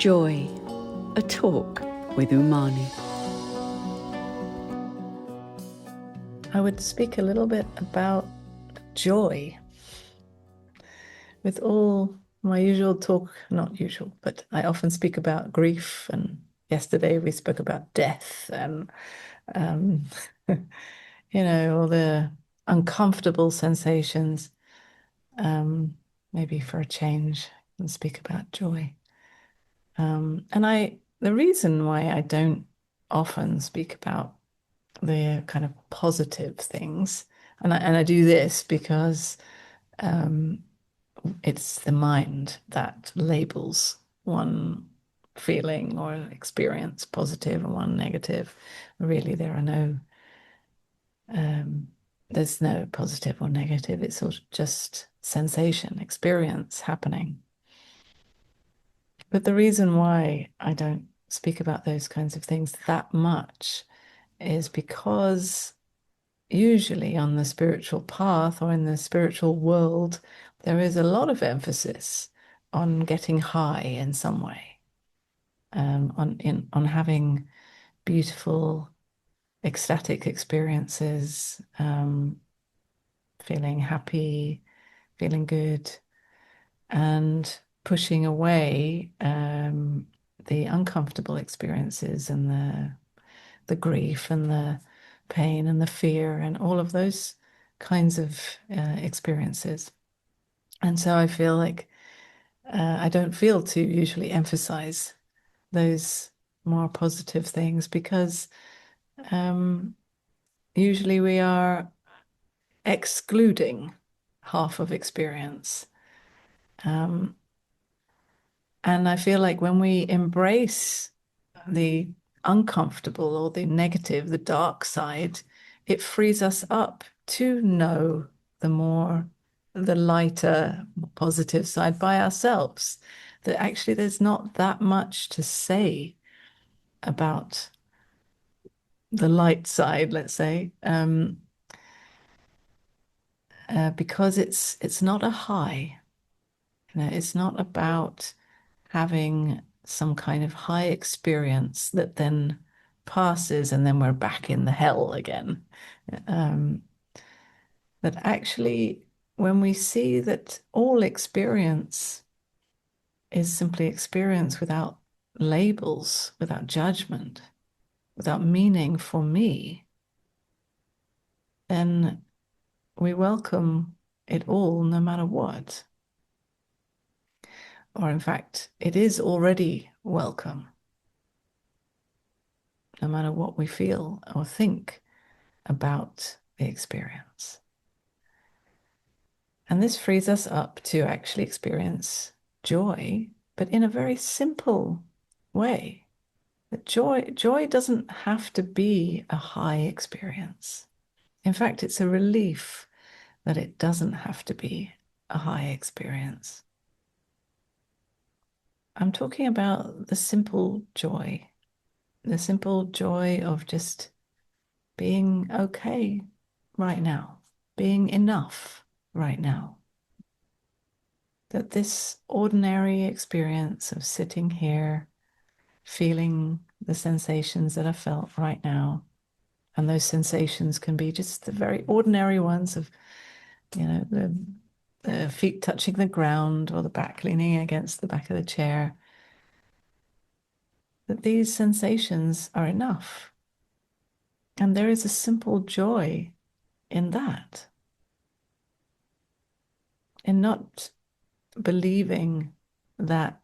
Joy, a talk with Unmani. I would speak a little bit about joy. With all my usual talk, not usual, but I often speak about grief, and yesterday we spoke about death and, um, all the uncomfortable sensations. Maybe for a change, and speak about joy. The reason why I don't often speak about the kind of positive things, and I do this because it's the mind that labels one feeling or experience positive and one negative. Really, there's no positive or negative. It's sort of just sensation, experience happening. But the reason why I don't speak about those kinds of things that much is because usually on the spiritual path or in the spiritual world, there is a lot of emphasis on getting high in some way, on having beautiful, ecstatic experiences, feeling happy, feeling good, and pushing away the uncomfortable experiences and the grief and the pain and the fear and all of those kinds of experiences. And so I feel like I don't feel to usually emphasize those more positive things because usually we are excluding half of experience. And I feel like when we embrace the uncomfortable or the negative, the dark side, it frees us up to know the lighter, positive side by ourselves. That actually there's not that much to say about the light side, let's say, because it's not a high. It's not about having some kind of high experience that then passes and then we're back in the hell again. That actually, when we see that all experience is simply experience without labels, without judgment, without meaning for me, then we welcome it all no matter what. Or in fact, it is already welcome, no matter what we feel or think about the experience. And this frees us up to actually experience joy, but in a very simple way. That joy doesn't have to be a high experience. In fact, it's a relief that it doesn't have to be a high experience. I'm talking about the simple joy of just being okay right now, being enough right now. That this ordinary experience of sitting here, feeling the sensations that I felt right now, and those sensations can be just the very ordinary ones of, the feet touching the ground or the back leaning against the back of the chair, that these sensations are enough. And there is a simple joy in that, in not believing that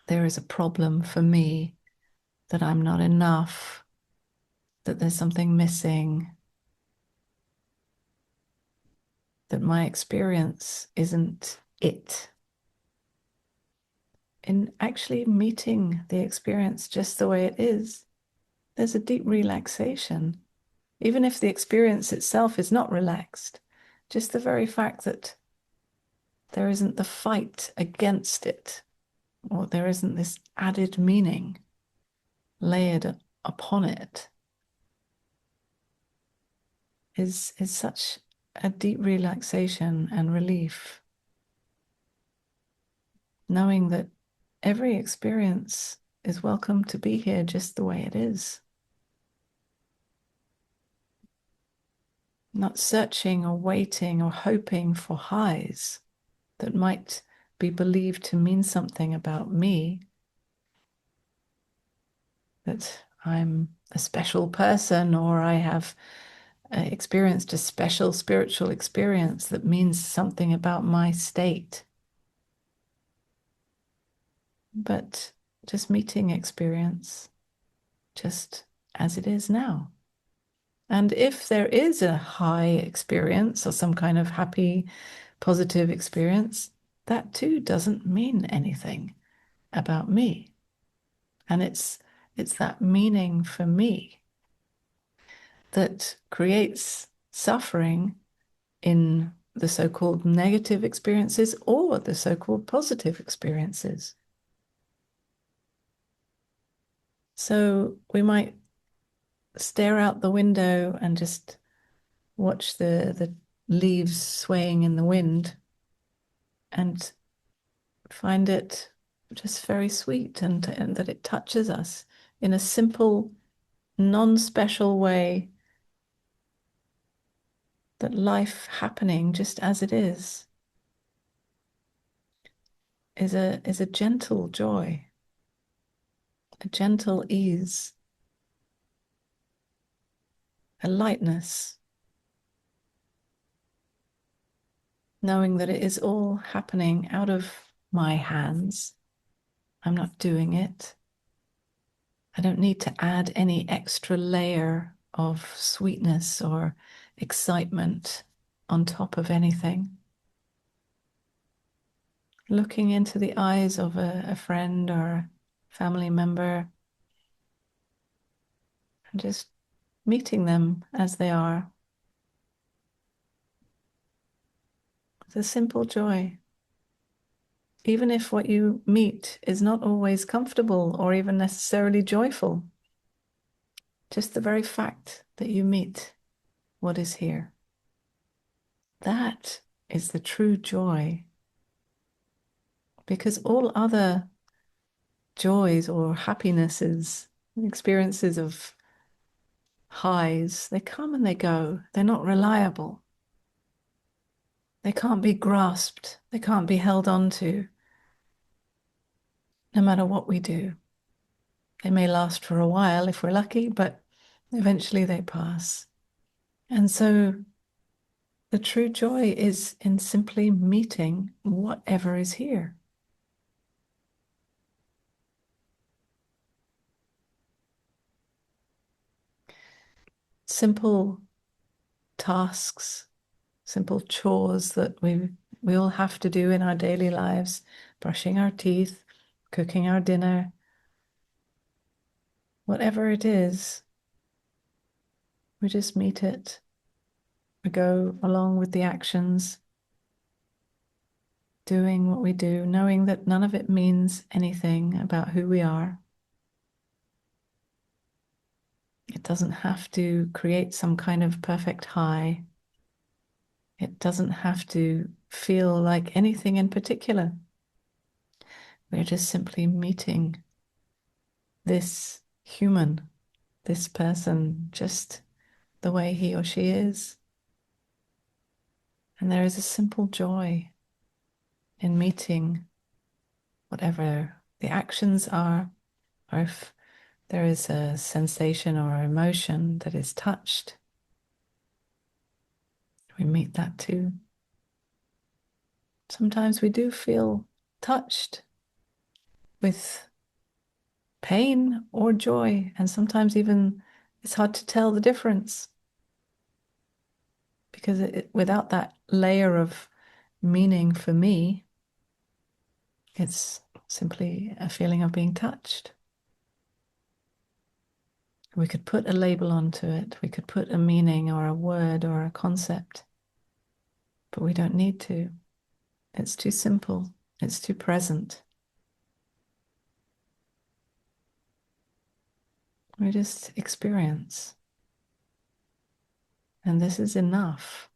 there is a problem for me, that I'm not enough, that there's something missing, that my experience isn't it. In actually meeting the experience just the way it is, there's a deep relaxation. Even if the experience itself is not relaxed, just the very fact that there isn't the fight against it, or there isn't this added meaning layered upon it, is such a deep relaxation and relief. Knowing that every experience is welcome to be here just the way it is. Not searching or waiting or hoping for highs that might be believed to mean something about me, that I'm a special person or I have experienced a special spiritual experience that means something about my state. But just meeting experience just as it is now. And if there is a high experience or some kind of happy, positive experience, that too doesn't mean anything about me. And it's that meaning for me that creates suffering in the so-called negative experiences or the so-called positive experiences. So we might stare out the window and just watch the leaves swaying in the wind and find it just very sweet and that it touches us in a simple, non-special way, that life happening just as it is a gentle joy, a gentle ease, a lightness, knowing that it is all happening out of my hands. I'm not doing it. I don't need to add any extra layer of sweetness or excitement on top of anything. Looking into the eyes of a friend or a family member and just meeting them as they are. It's a simple joy. Even if what you meet is not always comfortable or even necessarily joyful, just the very fact that you meet what is here. That is the true joy. Because all other joys or happinesses, experiences of highs, they come and they go. They're not reliable. They can't be grasped. They can't be held on to, no matter what we do. They may last for a while if we're lucky, but eventually they pass. And so the true joy is in simply meeting whatever is here. Simple tasks, simple chores that we all have to do in our daily lives, brushing our teeth, cooking our dinner, whatever it is, we just meet it. We go along with the actions, doing what we do, knowing that none of it means anything about who we are. It doesn't have to create some kind of perfect high. It doesn't have to feel like anything in particular. We're just simply meeting this human, this person, just the way he or she is. And there is a simple joy in meeting whatever the actions are, or if there is a sensation or emotion that is touched, we meet that too. Sometimes we do feel touched with pain or joy, and sometimes even it's hard to tell the difference because without that layer of meaning for me, it's simply a feeling of being touched. We could put a label onto it, we could put a meaning or a word or a concept, but we don't need to. It's too simple, it's too present. We just experience. And this is enough.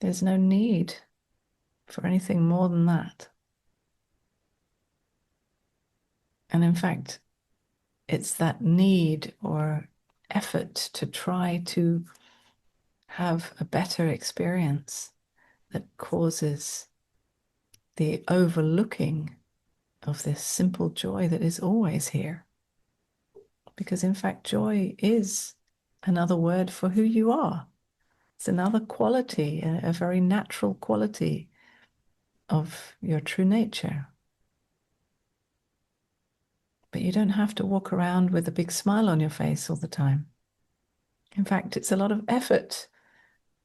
There's no need for anything more than that. And in fact, it's that need or effort to try to have a better experience that causes the overlooking of this simple joy that is always here. Because in fact, joy is another word for who you are. It's another quality, a very natural quality of your true nature. But you don't have to walk around with a big smile on your face all the time. In fact, it's a lot of effort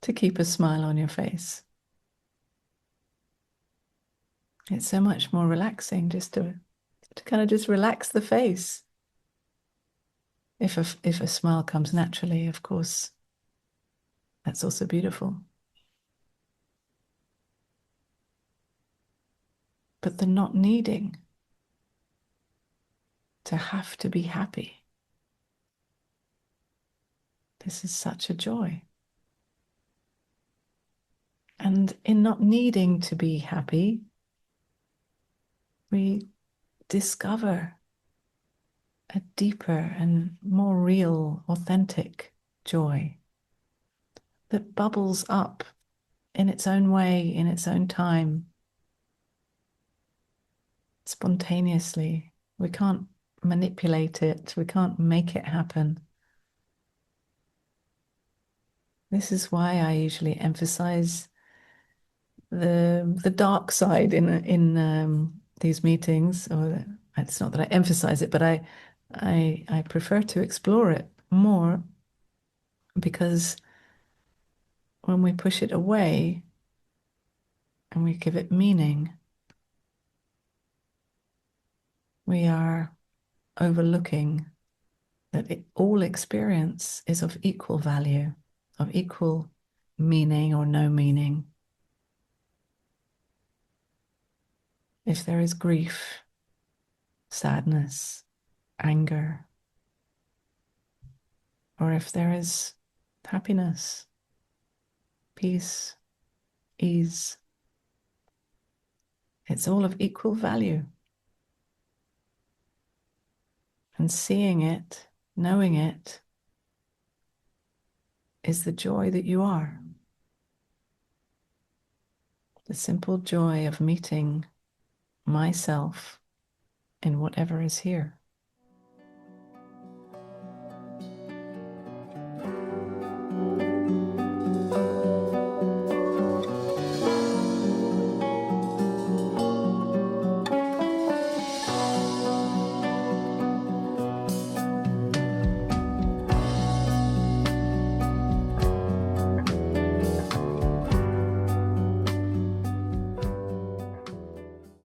to keep a smile on your face. It's so much more relaxing just to kind of just relax the face. If a smile comes naturally, of course, that's also beautiful. But the not needing to have to be happy. This is such a joy. And in not needing to be happy, we discover a deeper and more real, authentic joy that bubbles up in its own way, in its own time, spontaneously. We can't manipulate it, we can't make it happen. This is why I usually emphasize the dark side in these meetings. Or it's not that I emphasize it, but I prefer to explore it more, because when we push it away and we give it meaning, we are overlooking that all experience is of equal value, of equal meaning or no meaning. If there is grief, sadness, anger, or if there is happiness, peace, ease, it's all of equal value. And seeing it, knowing it, is the joy that you are. The simple joy of meeting myself in whatever is here.